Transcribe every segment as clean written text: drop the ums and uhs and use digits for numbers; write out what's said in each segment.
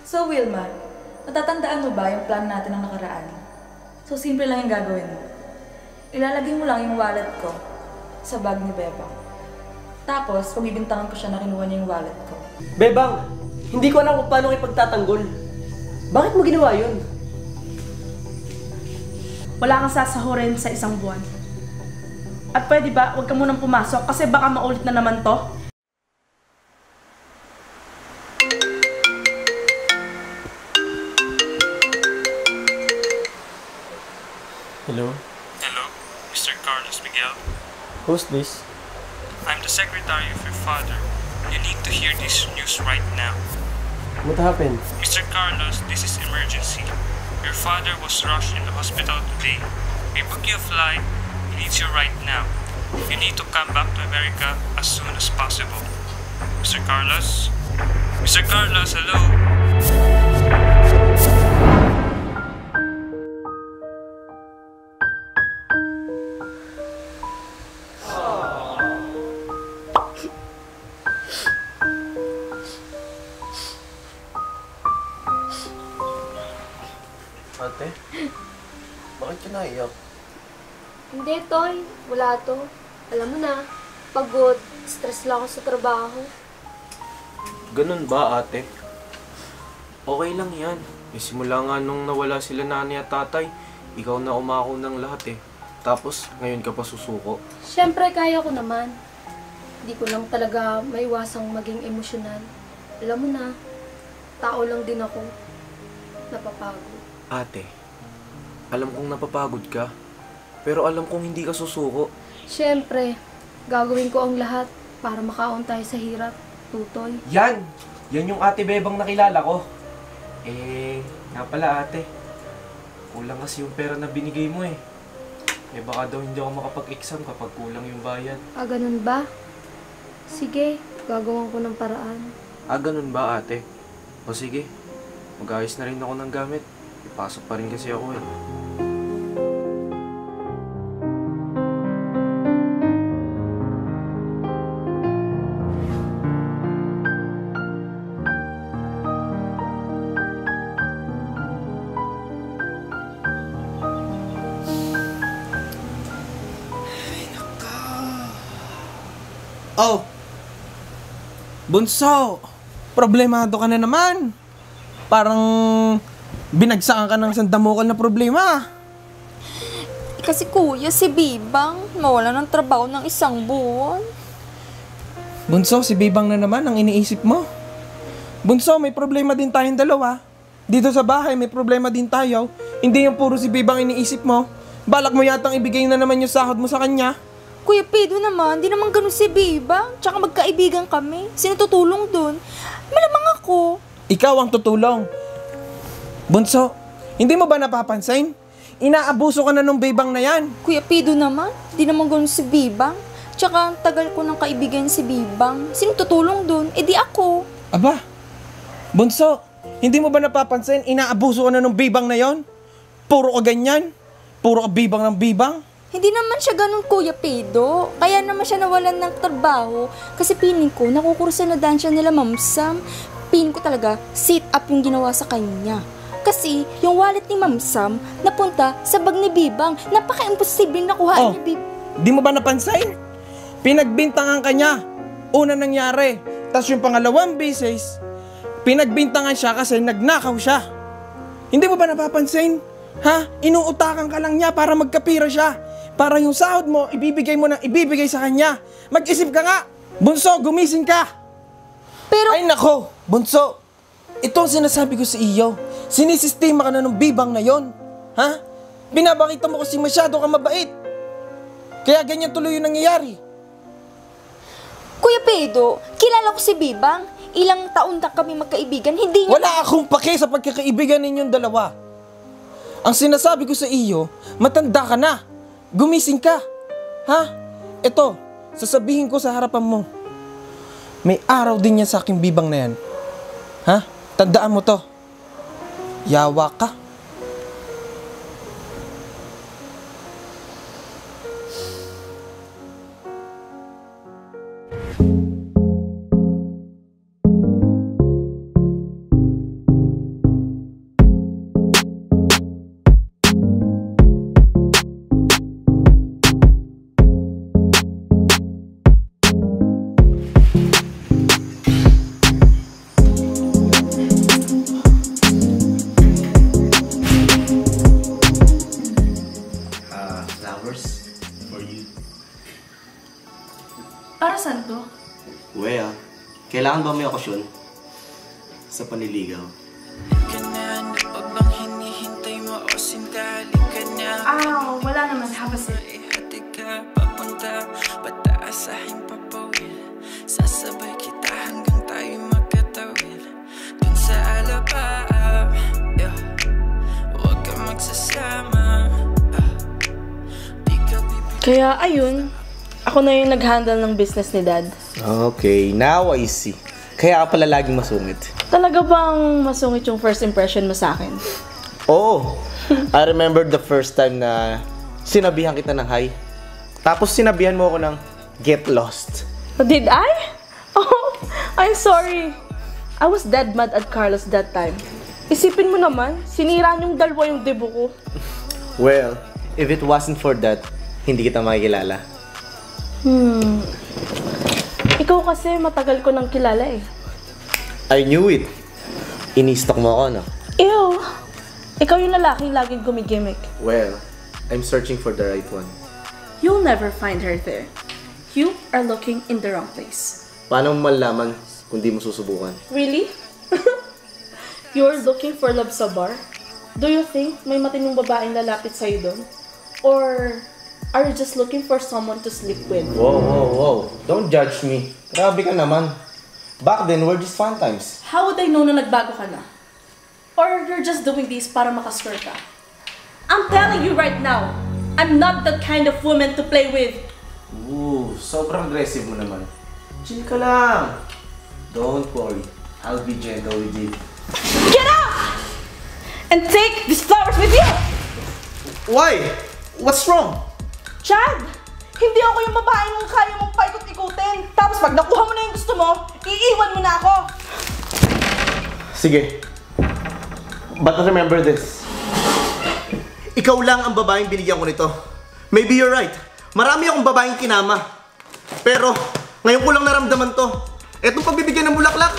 So, Wilma, natatandaan mo ba yung plan natin ng nakaraan? So, simple lang yung gagawin mo. Ilalagay mo lang yung wallet ko sa bag ni Bebang. Tapos, pagbibintangan ko siya na kinuha niya yung wallet ko. Bebang, hindi ko alam kung paano ipagtatanggol. Bakit mo ginawa yun? Wala kang sasahurin sa isang buwan. At pwede ba, huwag ka munang pumasok kasi baka maulit na naman to? Hello? Hello, Mr. Carlos Miguel. Who's this? I'm the secretary of your father. You need to hear this news right now. What happened? Mr. Carlos, this is emergency. Your father was rushed in the hospital today. We booked you a flight. He needs you right now. You need to come back to America as soon as possible. Mr. Carlos? Mr. Carlos, hello? Ate? Bakit ka naiyak? Hindi, Toy. Wala to. Alam mo na, pagod, stress lang ako sa trabaho. Ganun ba, ate? Okay lang yan. Simula nga nung nawala sila nanay at tatay, ikaw na umako ng lahat eh. Tapos, ngayon ka pa susuko. Siyempre, kaya ko naman. Hindi ko lang talaga maiwasang maging emosyonal. Alam mo na, tao lang din ako. Napapagod. Ate, alam kong napapagod ka, pero alam kong hindi ka susuko. Siyempre, gagawin ko ang lahat para makaon tayo sa hirap, Tutoy. Yan! Yan yung ate Bebang nakilala ko. Nga pala ate, kulang kasi yung pera na binigay mo eh. Baka daw hindi ako makapag-exam kapag kulang yung bayad. Ganun ba? Sige, gagawin ko ng paraan. Ganun ba ate? O sige, mag-ayos na rin ako ng gamit. Ipasok pa rin kasi ako eh. Oh! Bunso! Problemado ka na naman! Parang binagsakan ka ng sandamukal na problema. Kasi kuya, si Bibang mawala ng trabaho ng isang buwan. Bunso, si Bibang na naman ang iniisip mo. Bunso, may problema din tayong dalawa. Dito sa bahay, may problema din tayo. Hindi yung puro si Bibang iniisip mo. Balak mo yatang ibigay na naman yung sahod mo sa kanya. Kuya Pedro naman, di naman ganun si Bibang. Tsaka magkaibigan kami. Sino tutulong dun? Malamang ako. Ikaw ang tutulong. Bunso, hindi mo ba napapansin? Inaabuso ka na nung Bibang na yan. Kuya Pedro naman, di naman ganun si Bibang. Tsaka tagal ko ng kaibigan si Bibang. Sino tutulong dun? Di ako. Aba, Bunso, hindi mo ba napapansin? Inaabuso ka na nung Bibang na yon? Puro ka ganyan? Puro ka Bibang ng Bibang? Hindi naman siya ganun, Kuya Pedro. Kaya naman siya nawalan ng trabaho. Kasi piling ko, nakukurusan na daan siya nila, Ma'am Sam. Piling ko talaga, sit up yung ginawa sa kanya. Kasi, yung wallet ni Ma'am Sam, napunta sa bag ni Bibang. Napaka-imposible nakuhaan ni Bibang. Di mo ba napansin? Pinagbintangan ka niya. Una nangyari. Tapos yung pangalawang beses, pinagbintangan siya kasi nagnakaw siya. Hindi mo ba napapansin? Ha? Inuutakan ka lang niya para magkapira siya. Para yung sahod mo, ibibigay mo na ibibigay sa kanya. Mag-isip ka nga. Bunso, gumising ka. Pero... Ay nako, Bunso. Ito ang sinasabi ko sa iyo. Sinisistema ka na ng Bibang na yon. Ha? Binabakita mo kasi masyado ka mabait. Kaya ganyan tuloy yung nangyayari. Kuya Pedro, kilala ko si Bibang. Ilang taon na kami magkaibigan, hindi niya... Wala akong pake sa pagkakaibigan ninyong dalawa. Ang sinasabi ko sa iyo, matanda ka na. Gumising ka. Ha? Ito, sasabihin ko sa harapan mo. May araw din yan sa aking Bibang na yan. Ha? Tandaan mo to. Yawa ka. Kailangan ba may okasyon? Sa panliligaw? Wala naman. Have a seat. Sasabay kita hanggang tayo magkatawid dun sa alabang. Huwag kang magsasama. Kaya ayun, ako na yung nag-handle ng business ni Dad. Okay, now I see. Kaya ka pala laging masungit. Talaga bang masungit yung first impression mo sa akin? Oo. I remember the first time na sinabihan kita ng hi. Tapos sinabihan mo ako ng get lost. Did I? Oh, I'm sorry. I was dead mad at Carlos that time. Isipin mo naman, sinira niyong dalawa yung debut ko. Well, if it wasn't for that, hindi kita makikilala. Ikaw kasi matagal ko nang kilala eh. I knew it. Ini-stalk mo ako, no? Ew! Ikaw yung lalaking laging gumigimik. Well, I'm searching for the right one. You'll never find her there. You are looking in the wrong place. Paano mo malalaman kung di mo susubukan? Really? You're looking for love sa bar? Do you think may matinong babaeng lalapit sa'yo doon? Or are you just looking for someone to sleep with? Whoa. Don't judge me. Grabe ka naman. Back then, we're just fun times. How would I know na nagbago ka na? Or you're just doing this para makascore ka? I'm telling you right now, I'm not that kind of woman to play with. Ooh, sobrang aggressive mo naman. Chill ka lang. Don't worry. I'll be gentle with you. Get out! And take these flowers with you! Why? What's wrong? Chad! Hindi ako yung babaeng mong kaya mong paikot-ikutin. Tapos pag nakuha mo na yung gusto mo, iiwan mo na ako. Sige. But remember this. Ikaw lang ang babaeng binigyan ko nito. Maybe you're right. Marami akong babaeng kinama. Pero, ngayon ko lang naramdaman to. Etong pagbibigyan ng bulaklak,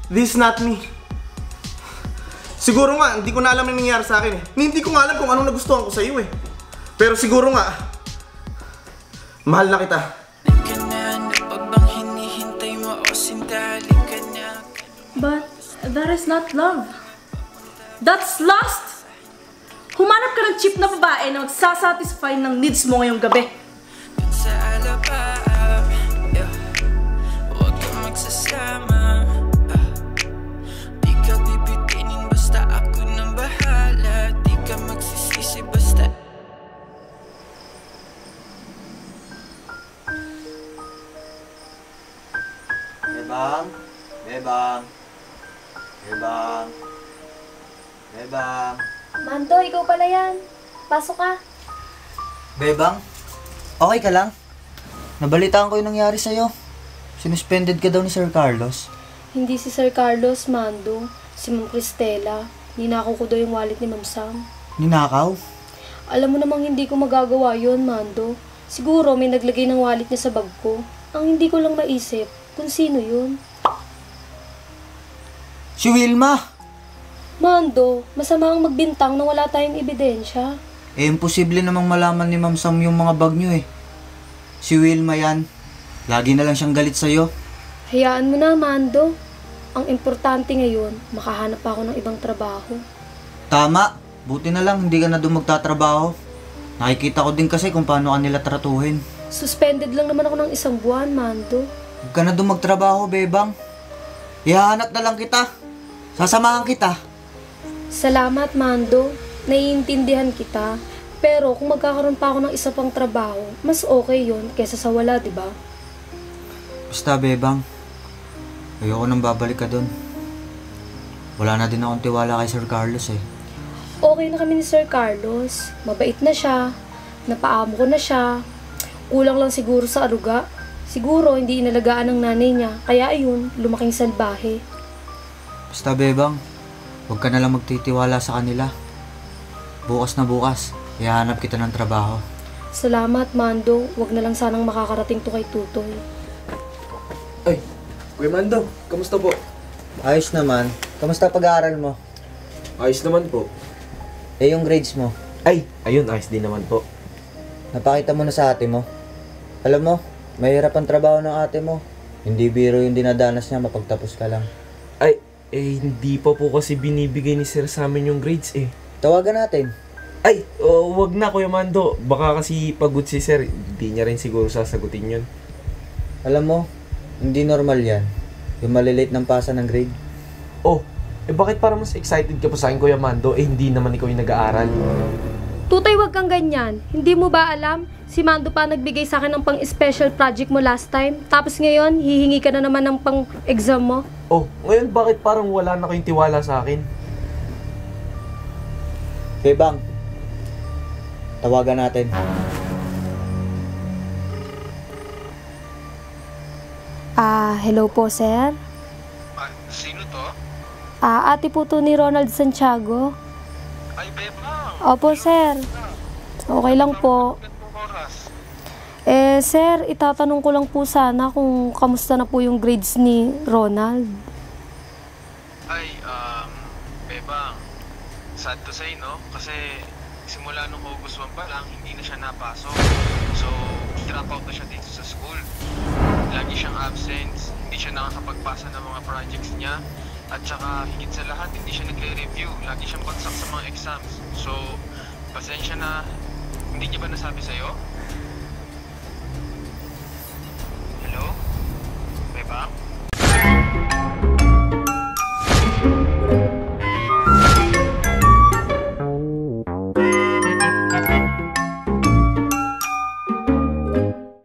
this is not me. Siguro nga, hindi ko na alam yung nangyayari sa akin eh. Hindi ko nga alam kung anong nagustuhan ko sa iyo eh. Pero siguro nga, mahal na kita. But that is not love. That's lust! Humanap ka ng cheap na babae na magsasatisfy ng needs mo ngayong gabi. Huwag kang magsasama. Di ka bibitinin basta ako nang bahala. Di ka magsisisi basta. Bebang? Bebang? Bebang? Bebang? Mando, ikaw pala yan. Pasok ka. Bebang? Okay ka lang? Nabalitaan ko yung nangyari sa'yo. Sinuspended ka daw ni Sir Carlos. Hindi si Sir Carlos, Mando. Si Ma'am Cristela. Ninakaw ko daw yung wallet ni Ma'am Sam. Ninakaw? Alam mo namang hindi ko magagawa yon, Mando. Siguro may naglagay ng wallet niya sa bag ko. Ang hindi ko lang maisip kung sino yun. Si Wilma! Mando, masama ang magbintang na wala tayong ebidensya. Eh, imposible namang malaman ni Ma'am Sam yung mga bag nyo eh. Si Wilma yan. Lagi na lang siyang galit sa'yo. Hayaan mo na, Mando. Ang importante ngayon, makahanap ako ng ibang trabaho. Tama. Buti na lang hindi ka na doon magtatrabaho. Nakikita ko din kasi kung paano ka nila tratuhin. Suspended lang naman ako ng 1 buwan, Mando. Huwag ka na doon magtrabaho, Bebang. Ihahanap na lang kita. Sasamahan kita. Salamat, Mando. Naiintindihan kita. Pero kung magkakaroon pa ako ng isa pang trabaho, mas okay yon kaysa sa wala, di ba? Basta, Bebang. Ayoko nang babalik ka doon. Wala na din akong tiwala kay Sir Carlos eh. Okay na kami ni Sir Carlos. Mabait na siya. Napaamo ko na siya. Kulang lang siguro sa aruga. Siguro hindi inalagaan ng nanay niya. Kaya ayun, lumaking salbahe. Basta, Bebang. Huwag ka na lang magtitiwala sa kanila. Bukas na bukas, ihahanap kita ng trabaho. Salamat, Mando. Huwag na lang sanang makakarating to kay Tutoy. Ay, Kuya Mando, kamusta po? Ayos naman. Kamusta pag-aaral mo? Ayos naman po. Eh, yung grades mo? Ay, ayun, ayos din naman po. Napakita mo na sa ate mo. Alam mo, mahirap ang trabaho ng ate mo. Hindi biro yung dinadanas niya mapagtapos ka lang. Ay, hindi pa po kasi binibigay ni sir sa amin yung grades eh. Tawagan natin. Ay, wag na Kuya Mando. Baka kasi pagod si sir, hindi niya rin siguro sasagutin yun. Alam mo, hindi normal yan. Yung malilate ng pasa ng grade. Oh, bakit parang mas excited ka pa sa akin Kuya Mando? Hindi naman ikaw yung nag-aaral. Tutoy, wag kang ganyan. Hindi mo ba alam? Si Mando pa nagbigay sa akin ng pang-special project mo last time. Tapos ngayon, hihingi ka na naman ng pang-exam mo. Oh, ngayon bakit parang wala na kayong tiwala sa akin? Bebang, tawagan natin. Hello po, sir. Sino to? Ate po to ni Ronald Santiago. Ay, Bebang! Opo, sir. Okay lang po. Sir, itatanong ko lang po sana kung kamusta na po yung grades ni Ronald. Ay, Bebang, sad to say, no? Kasi simula nung August 1 pa lang, hindi na siya napasok. So, drop out na siya dito sa school. Lagi siyang absent, hindi siya nakakapagpasa ng mga projects niya. At saka, higit sa lahat, hindi siya nagre-review. Lagi siyang bagsak sa mga exams. So, pasensya na. Hindi niya ba nasabi sa'yo?